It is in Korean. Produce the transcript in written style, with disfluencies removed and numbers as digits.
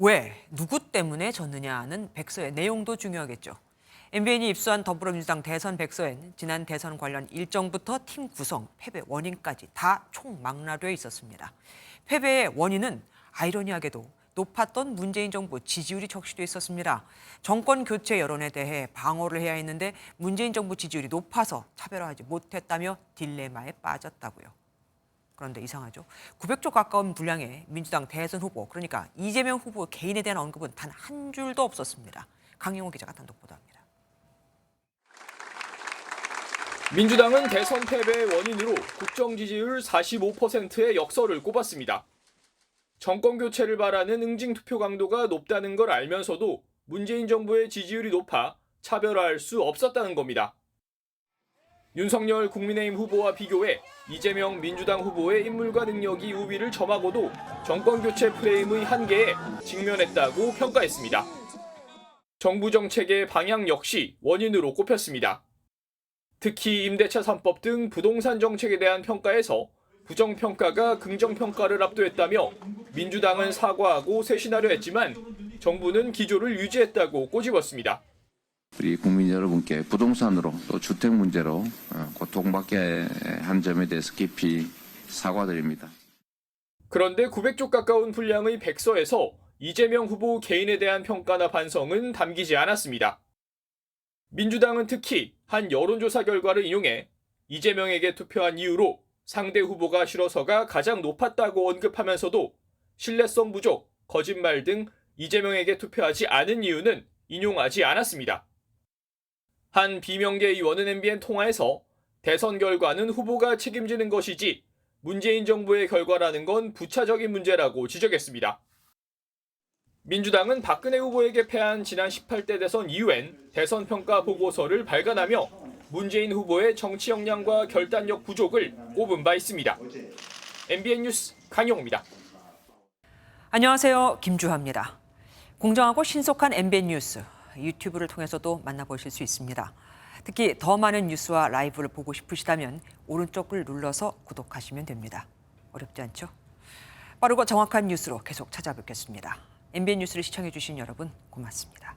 왜, 누구 때문에 졌느냐는 백서의 내용도 중요하겠죠. MBN이 입수한 더불어민주당 대선 백서엔 지난 대선 관련 일정부터 팀 구성, 패배 원인까지 다 총망라되어 있었습니다. 패배의 원인은 아이러니하게도 높았던 문재인 정부 지지율이 적시돼 있었습니다. 정권 교체 여론에 대해 방어를 해야 했는데 문재인 정부 지지율이 높아서 차별화하지 못했다며 딜레마에 빠졌다고요. 그런데 이상하죠. 900조 가까운 분량의 민주당 대선 후보, 그러니까 이재명 후보 개인에 대한 언급은 단 한 줄도 없었습니다. 강영호 기자가 단독 보도합니다. 민주당은 대선 패배의 원인으로 국정 지지율 45%의 역설을 꼽았습니다. 정권 교체를 바라는 응징 투표 강도가 높다는 걸 알면서도 문재인 정부의 지지율이 높아 차별화할 수 없었다는 겁니다. 윤석열 국민의힘 후보와 비교해 이재명 민주당 후보의 인물과 능력이 우위를 점하고도 정권 교체 프레임의 한계에 직면했다고 평가했습니다. 정부 정책의 방향 역시 원인으로 꼽혔습니다. 특히 임대차 3법 등 부동산 정책에 대한 평가에서 부정평가가 긍정평가를 압도했다며 민주당은 사과하고 쇄신하려 했지만 정부는 기조를 유지했다고 꼬집었습니다. 우리 국민 여러분께 부동산으로 또 주택 문제로 고통받게 한 점에 대해서 깊이 사과드립니다. 그런데 900조 가까운 분량의 백서에서 이재명 후보 개인에 대한 평가나 반성은 담기지 않았습니다. 민주당은 특히 한 여론조사 결과를 인용해 이재명에게 투표한 이유로 상대 후보가 싫어서가 가장 높았다고 언급하면서도 신뢰성 부족, 거짓말 등 이재명에게 투표하지 않은 이유는 인용하지 않았습니다. 한 비명계 의원은 MBN 통화에서 대선 결과는 후보가 책임지는 것이지 문재인 정부의 결과라는 건 부차적인 문제라고 지적했습니다. 민주당은 박근혜 후보에게 패한 지난 18대 대선 이후엔 대선 평가 보고서를 발간하며 문재인 후보의 정치 역량과 결단력 부족을 꼽은 바 있습니다. MBN 뉴스 강영호입니다. 안녕하세요. 김주하입니다. 공정하고 신속한 MBN 뉴스, 유튜브를 통해서도 만나보실 수 있습니다. 특히 더 많은 뉴스와 라이브를 보고 싶으시다면 오른쪽을 눌러서 구독하시면 됩니다. 어렵지 않죠? 빠르고 정확한 뉴스로 계속 찾아뵙겠습니다. MBN 뉴스를 시청해주신 여러분 고맙습니다.